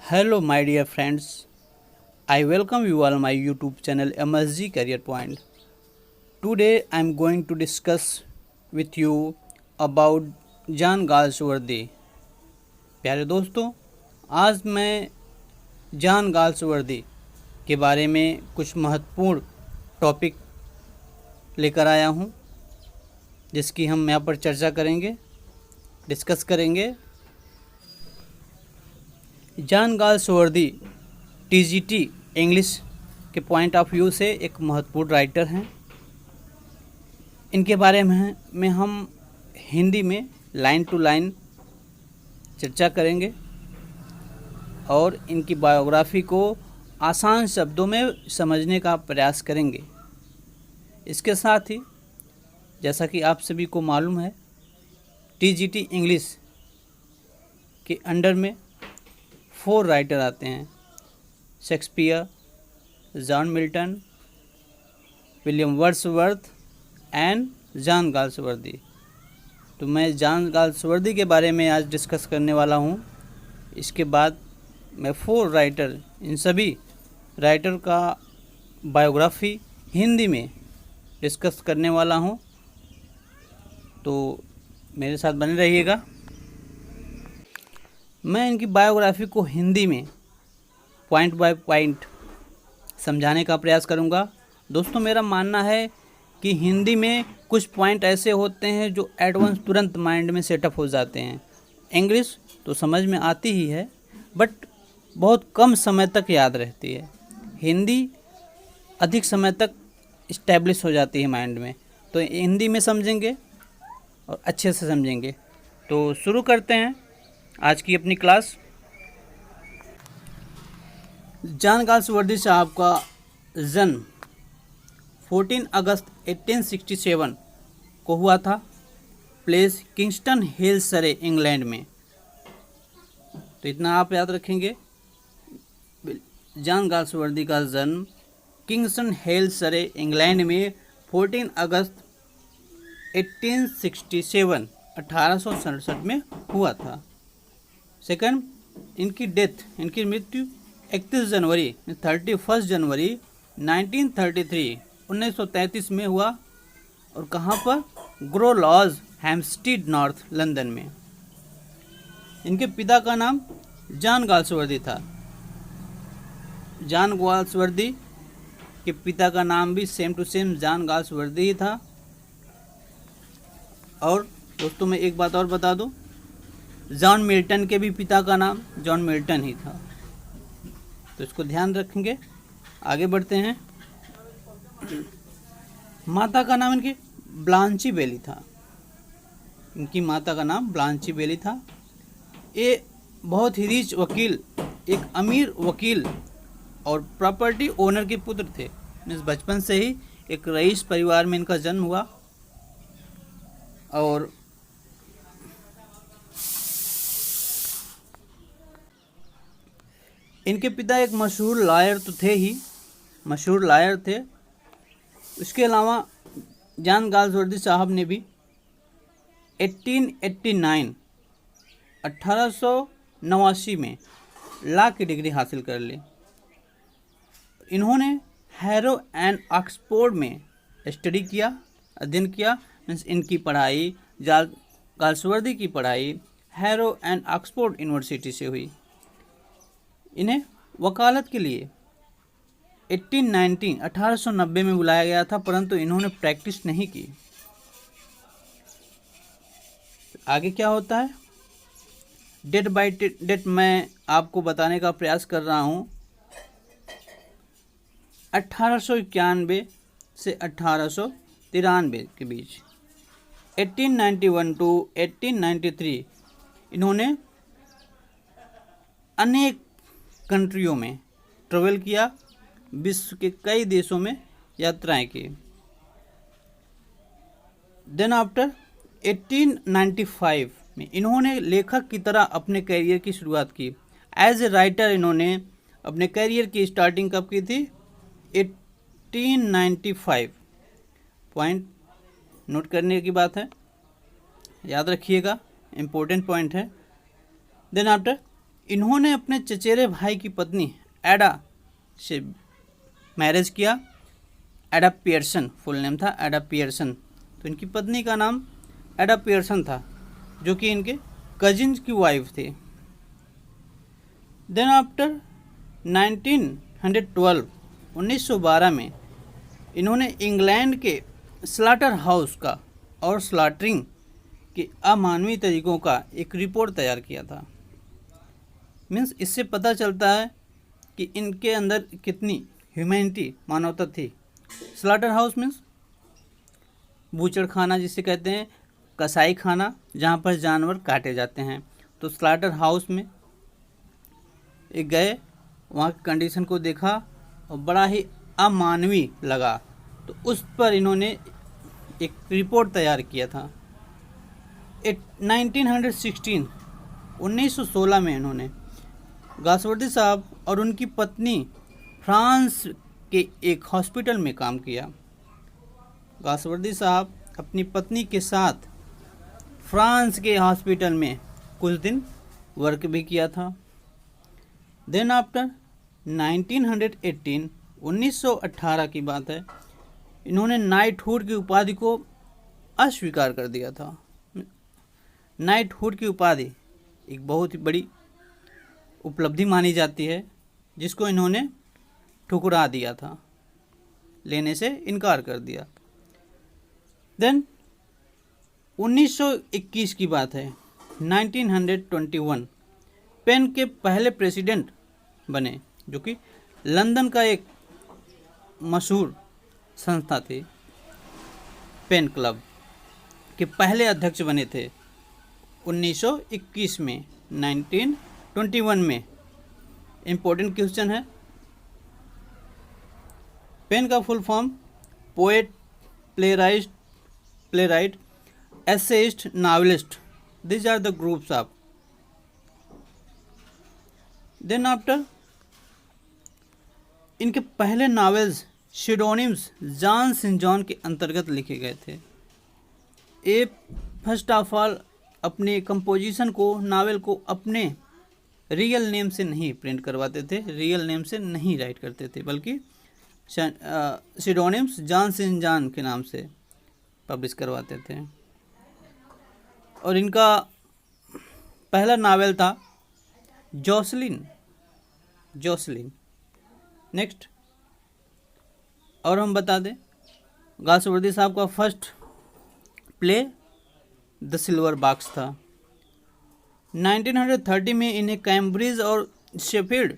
Hello, my dear friends. I welcome you all my YouTube channel MSG Career Point. Today I am going to discuss with you about जान Galsworthy. प्यारे दोस्तों, आज मैं जान Galsworthy के बारे में कुछ महत्वपूर्ण टॉपिक लेकर आया हूँ, जिसकी हम यहाँ पर चर्चा करेंगे, डिस्कस करेंगे। जान गाल्सवर्दी टीजीटी इंग्लिश के पॉइंट ऑफ व्यू से एक महत्वपूर्ण राइटर हैं। इनके बारे में हम हिंदी में लाइन टू लाइन चर्चा करेंगे और इनकी बायोग्राफी को आसान शब्दों में समझने का प्रयास करेंगे। इसके साथ ही जैसा कि आप सभी को मालूम है, टीजीटी इंग्लिश के अंडर में 4 राइटर आते हैं: Shakespeare, John Milton, William Wordsworth and जान गाल्सवर्दी। तो मैं जान गाल्सवर्दी के बारे में आज डिस्कस करने वाला हूँ। इसके बाद मैं 4 राइटर, इन सभी राइटर का बायोग्राफी हिंदी में डिस्कस करने वाला हूँ, तो मेरे साथ बने रहिएगा। मैं इनकी बायोग्राफी को हिंदी में पॉइंट बाय पॉइंट समझाने का प्रयास करूंगा। दोस्तों, मेरा मानना है कि हिंदी में कुछ पॉइंट ऐसे होते हैं जो एडवांस तुरंत माइंड में सेटअप हो जाते हैं। इंग्लिश तो समझ में आती ही है, बट बहुत कम समय तक याद रहती है। हिंदी अधिक समय तक इस्टेब्लिश हो जाती है माइंड में। तो हिंदी में समझेंगे और अच्छे से समझेंगे। तो शुरू करते हैं आज की अपनी क्लास। जान गाल्सवर्दी साहब का जन्म 14 अगस्त 1867 को हुआ था, प्लेस किंगस्टन हिल, सरे, इंग्लैंड में। तो इतना आप याद रखेंगे। जान गाल्सवर्दी का जन्म किंगस्टन हिल, सरे, इंग्लैंड में 14 अगस्त 1867 में हुआ था। सेकंड, इनकी डेथ, इनकी मृत्यु 31 जनवरी 1933 में हुआ। और कहाँ पर? ग्रो लॉज, हैम्पस्टीड, नॉर्थ लंदन में। इनके पिता का नाम जान गाल्सवर्दी था। जान गाल्सवर्दी के पिता का नाम भी सेम टू सेम जान गाल्सवर्दी ही था। और दोस्तों, मैं एक बात और बता दूं, जॉन मिल्टन के भी पिता का नाम जॉन मिल्टन ही था। तो इसको ध्यान रखेंगे। आगे बढ़ते हैं। माता का नाम इनकी ब्लांची बेली था। इनकी माता का नाम ब्लांची बेली था। ये बहुत ही रिच वकील, एक अमीर वकील और प्रॉपर्टी ओनर के पुत्र थे। मीन्स बचपन से ही एक रईस परिवार में इनका जन्म हुआ। और इनके पिता एक मशहूर लॉयर तो थे ही, मशहूर लॉयर थे। इसके अलावा जान गाल्सवर्दी साहब ने भी 1889 में लॉ की डिग्री हासिल कर ली। इन्होंने हैरो एंड ऑक्सफोर्ड में स्टडी किया, अध्ययन किया। मीन्स इनकी पढ़ाई, गाल्सवर्दी की पढ़ाई हैरो एंड ऑक्सफोर्ड यूनिवर्सिटी से हुई। इन्हें वकालत के लिए 1890 में बुलाया गया था, परंतु इन्होंने प्रैक्टिस नहीं की। आगे क्या होता है, डेट बाय डेट मैं आपको बताने का प्रयास कर रहा हूँ। 1891 से 1893 के बीच, 1891 टू 1893 इन्होंने अनेक कंट्रियों में ट्रेवल किया, विश्व के कई देशों में यात्राएं की। देन आफ्टर 1895 में इन्होंने लेखक की तरह अपने करियर की शुरुआत की। एज ए राइटर इन्होंने अपने करियर की स्टार्टिंग कब की थी? 1895। पॉइंट नोट करने की बात है, याद रखिएगा, इम्पोर्टेंट पॉइंट है। देन आफ्टर इन्होंने अपने चचेरे भाई की पत्नी एडा से मैरिज किया। एडा पियर्सन, फुल नेम था एडा पियर्सन। तो इनकी पत्नी का नाम एडा पियर्सन था, जो कि इनके कजिन की वाइफ थी। देन आफ्टर 1912 में इन्होंने इंग्लैंड के स्लाटर हाउस का और स्लाटरिंग के अमानवीय तरीकों का एक रिपोर्ट तैयार किया था। मीन्स इससे पता चलता है कि इनके अंदर कितनी ह्यूमैनिटी, मानवता थी। स्लाटर हाउस मीन्स बूचड़ खाना जिसे कहते हैं, कसाई खाना जहाँ पर जानवर काटे जाते हैं। तो स्लाटर हाउस में एक गए, वहाँ की कंडीशन को देखा और बड़ा ही अमानवीय लगा, तो उस पर इन्होंने एक रिपोर्ट तैयार किया था। 1916 में इन्होंने गासवर्दी साहब और उनकी पत्नी फ्रांस के एक हॉस्पिटल में काम किया। गासवर्दी साहब अपनी पत्नी के साथ फ्रांस के हॉस्पिटल में कुछ दिन वर्क भी किया था। देन आफ्टर 1918 की बात है, इन्होंने नाइटहुड की उपाधि को अस्वीकार कर दिया था। नाइटहुड की उपाधि एक बहुत ही बड़ी उपलब्धि मानी जाती है, जिसको इन्होंने ठुकरा दिया था, लेने से इनकार कर दिया। देन 1921 की बात है, 1921 पेन के पहले प्रेसिडेंट बने, जो कि लंदन का एक मशहूर संस्था थी। पेन क्लब के पहले अध्यक्ष बने थे 1921 में। 1921 में इम्पोर्टेंट क्वेश्चन है, पेन का full form poet, playwright, essayist, novelist, this are the groups of. Then after इनके पहले novels pseudonyms John Sinjohn के अंतर्गत लिखे गए थे। ये फर्स्ट ऑफ ऑल अपने कंपोजिशन को, नावल को अपने रियल नेम से नहीं प्रिंट करवाते थे, रियल नेम से नहीं राइट करते थे, बल्कि सिडोनिम्स जॉन सेंट जॉन के नाम से पब्लिश करवाते थे। और इनका पहला नावल था जोसलिन। नेक्स्ट, और हम बता दें, गासवर्दी साहब का first play the silver box था। 1930 में इन्हें कैम्ब्रिज और शेफील्ड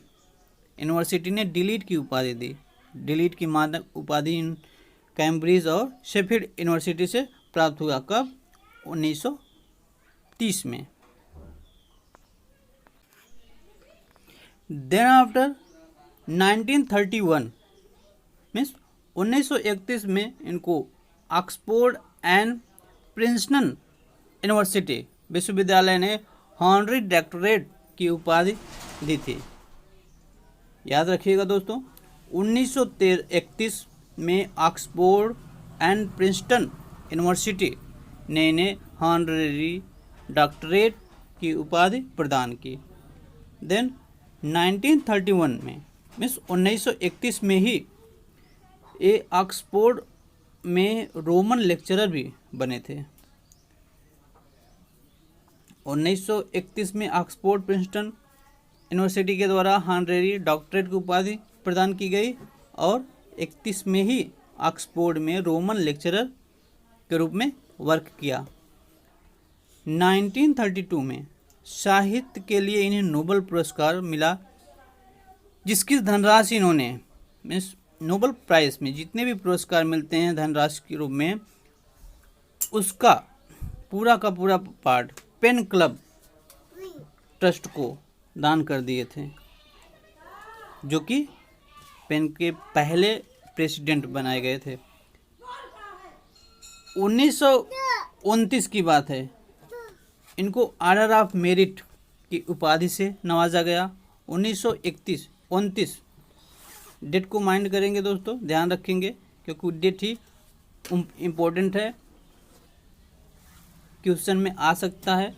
यूनिवर्सिटी ने डिलीट की उपाधि दी। डिलीट की मानक उपाधि कैम्ब्रिज और शेफील्ड यूनिवर्सिटी से प्राप्त हुआ। कब? 1930 में। देन आफ्टर 1931 मीन्स 1931 में इनको ऑक्सफोर्ड एंड प्रिंसटन यूनिवर्सिटी विश्वविद्यालय ने हॉनरी डॉक्टरेट की उपाधि दी थी। याद रखिएगा दोस्तों, 1931 में ऑक्सफोर्ड एंड प्रिंसटन यूनिवर्सिटी ने इन्हें हॉनरी डॉक्टरेट की उपाधि प्रदान की। देन 1931 में मीन्स 1931 में ही ये ऑक्सफोर्ड में रोमन लेक्चरर भी बने थे। 1931 में ऑक्सफोर्ड प्रिंसटन यूनिवर्सिटी के द्वारा हॉनरेरी डॉक्टरेट की उपाधि प्रदान की गई और 31 में ही ऑक्सफोर्ड में रोमन लेक्चरर के रूप में वर्क किया। 1932 में साहित्य के लिए इन्हें नोबेल पुरस्कार मिला, जिसकी धनराशि इन्होंने मीन्स नोबेल प्राइज़ में जितने भी पुरस्कार मिलते हैं धनराशि के रूप में, उसका पूरा का पूरा पार्ट पेन क्लब ट्रस्ट को दान कर दिए थे, जो कि पेन के पहले प्रेसिडेंट बनाए गए थे। 1929 की बात है, इनको ऑर्डर ऑफ मेरिट की उपाधि से नवाजा गया। 1929 डेट को माइंड करेंगे दोस्तों, ध्यान रखेंगे, क्योंकि डेट ही इम्पोर्टेंट है, क्वेश्चन में आ सकता है।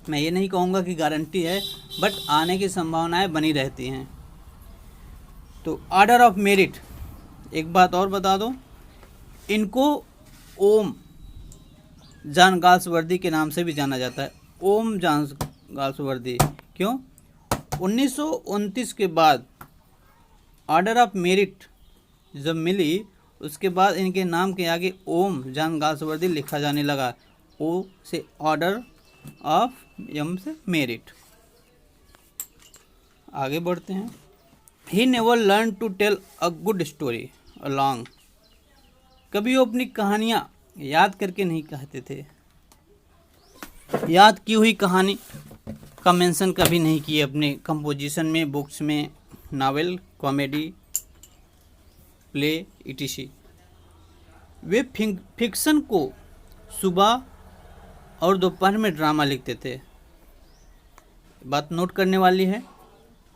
मैं ये नहीं कहूँगा कि गारंटी है, बट आने की संभावनाएं बनी रहती हैं। तो ऑर्डर ऑफ मेरिट, एक बात और बता दो, इनको ओम जॉन गाल्सवर्दी के नाम से भी जाना जाता है। ओम जॉन गाल्सवर्दी क्यों? 1929 के बाद ऑर्डर ऑफ मेरिट जब मिली, उसके बाद इनके नाम के आगे ओम जॉन गाल्सवर्दी लिखा जाने लगा। ओ से ऑर्डर ऑफ, एम से मेरिट। आगे बढ़ते हैं। He never learn to tell a good story along, कभी वो अपनी कहानियाँ याद करके नहीं कहते थे। याद की हुई कहानी का मेंशन कभी नहीं किए अपने कंपोजिशन में, बुक्स में, नावल, कॉमेडी, प्ले, इटीसी। वे फिक्शन को सुबह और दोपहर में ड्रामा लिखते थे। बात नोट करने वाली है,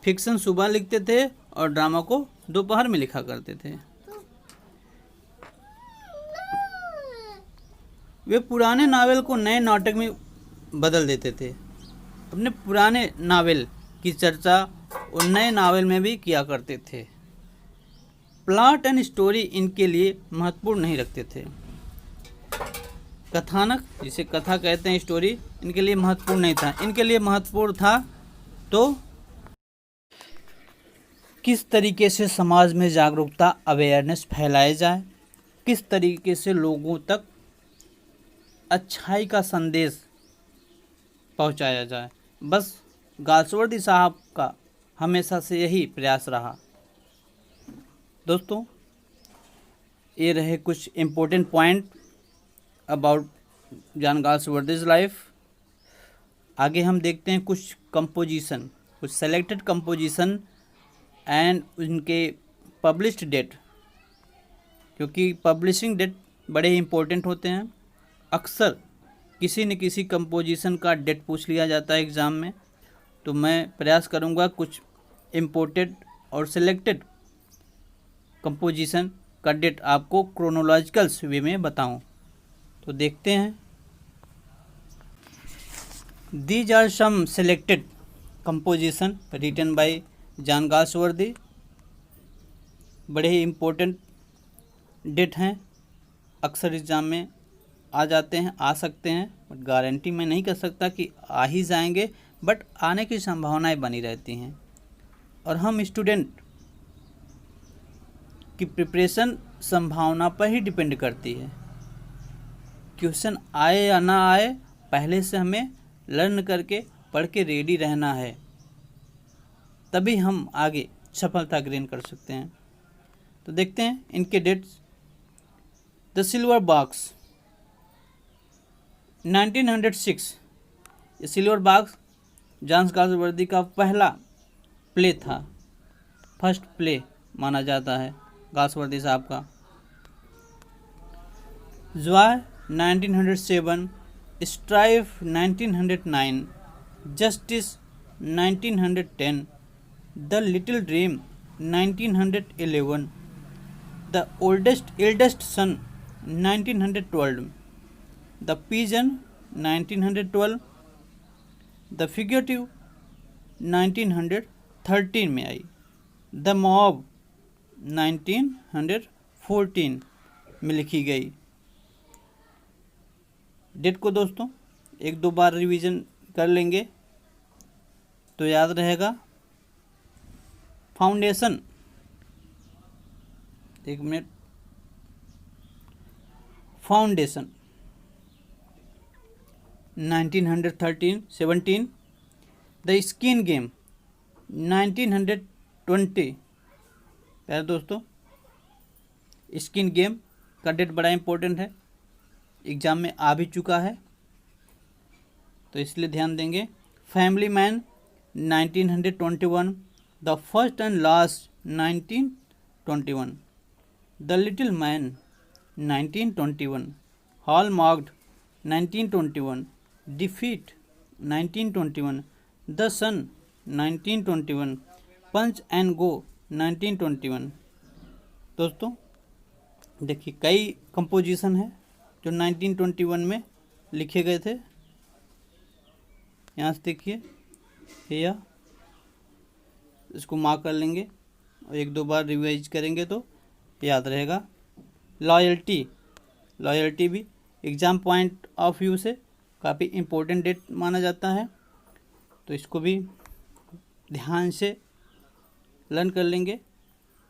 फिक्शन सुबह लिखते थे और ड्रामा को दोपहर में लिखा करते थे। वे पुराने नावल को नए नाटक में बदल देते थे। अपने पुराने नावल की चर्चा और नए नावल में भी किया करते थे। प्लॉट एंड स्टोरी इनके लिए महत्वपूर्ण नहीं रखते थे। कथानक, जिसे कथा कहते हैं, स्टोरी, इनके लिए महत्वपूर्ण नहीं था। इनके लिए महत्वपूर्ण था तो किस तरीके से समाज में जागरूकता, अवेयरनेस फैलाया जाए, किस तरीके से लोगों तक अच्छाई का संदेश पहुंचाया जाए। बस गाल्सवर्दी साहब का हमेशा से यही प्रयास रहा। दोस्तों, ये रहे कुछ important point about John Galsworthy's life. आगे हम देखते हैं कुछ कंपोजिशन, कुछ सेलेक्टेड कंपोजिशन एंड उनके पब्लिश्ड डेट, क्योंकि पब्लिशिंग डेट बड़े इम्पोर्टेंट होते हैं। अक्सर किसी न किसी कंपोजिशन का डेट पूछ लिया जाता है एग्ज़ाम में, तो मैं प्रयास करूंगा कुछ इम्पोर्टेड और सिलेक्टेड कंपोजिशन का डेट आपको क्रोनोलॉजिकल वे में बताऊं। तो देखते हैं। These are some selected composition written by John Galsworthy. बड़े ही इम्पोर्टेंट डेट हैं, अक्सर एग्ज़ाम में आ जाते हैं, आ सकते हैं, बट गारंटी मैं नहीं कर सकता कि आ ही जाएंगे, बट आने की संभावनाएं बनी रहती हैं। और हम स्टूडेंट की प्रिपरेशन संभावना पर ही डिपेंड करती है। क्वेश्चन आए या ना आए, पहले से हमें लर्न करके पढ़ के रेडी रहना है, तभी हम आगे सफलता ग्रेन कर सकते हैं। तो देखते हैं इनके डेट्स। द सिल्वर बॉक्स 1906, ये सिल्वर बॉक्स जॉन गाल्सवर्दी का पहला प्ले था, फर्स्ट प्ले माना जाता है गाल्सवर्दी साहब का। ज्वार 1907, strife 1909, justice 1910, the little dream 1911, the eldest son 1912, the pigeon 1912, the figurative 1913 में आई, द मॉब 1914 में लिखी गई। डेट को दोस्तों एक दो बार रिवीजन कर लेंगे तो याद रहेगा। फाउंडेशन, एक minute, foundation 1917, the skin game 1920। प्यारे दोस्तों, स्किन गेम का डेट बड़ा इंपॉर्टेंट है, एग्ज़ाम में आ भी चुका है, तो इसलिए ध्यान देंगे। Family man 1921, the first and last 1921, the little man 1921, hallmarked 1921, defeat 1921, the son 1921, punch and go 1921। दोस्तों देखिए, कई कंपोजिशन है जो 1921 में लिखे गए थे। यहाँ से देखिए या इसको मार्क कर लेंगे और एक दो बार रिवाइज करेंगे तो याद रहेगा। लॉयल्टी भी एग्ज़ाम पॉइंट ऑफ व्यू से काफ़ी इम्पोर्टेंट डेट माना जाता है, तो इसको भी ध्यान से लर्न कर लेंगे।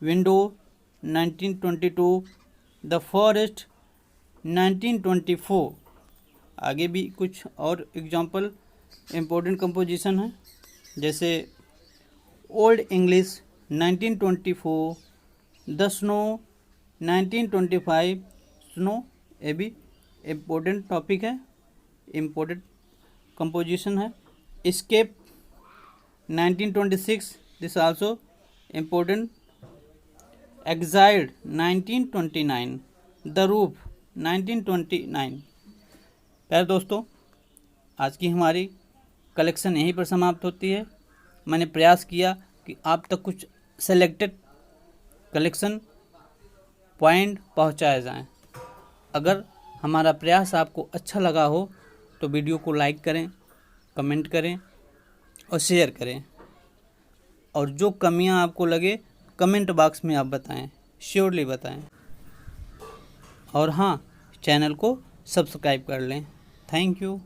Window 1922, the forest 1924। आगे भी कुछ और एग्जाम्पल इम्पोर्टेंट कंपोजिशन है, जैसे old English 1924, the snow 1925। Snow ये भी इम्पोर्टेंट टॉपिक है, इम्पोर्टेंट कंपोजिशन है। Escape 1926, this also important. Exiled 1929, the roof 1929। प्यारे दोस्तों, आज की हमारी कलेक्शन यहीं पर समाप्त होती है। मैंने प्रयास किया कि आप तक कुछ सेलेक्टेड कलेक्शन पॉइंट पहुंचाए जाएं। अगर हमारा प्रयास आपको अच्छा लगा हो तो वीडियो को लाइक करें, कमेंट करें और शेयर करें, और जो कमियां आपको लगे कमेंट बॉक्स में आप बताएं, श्योरली बताएं। और हाँ, चैनल को सब्सक्राइब कर लें। Thank you.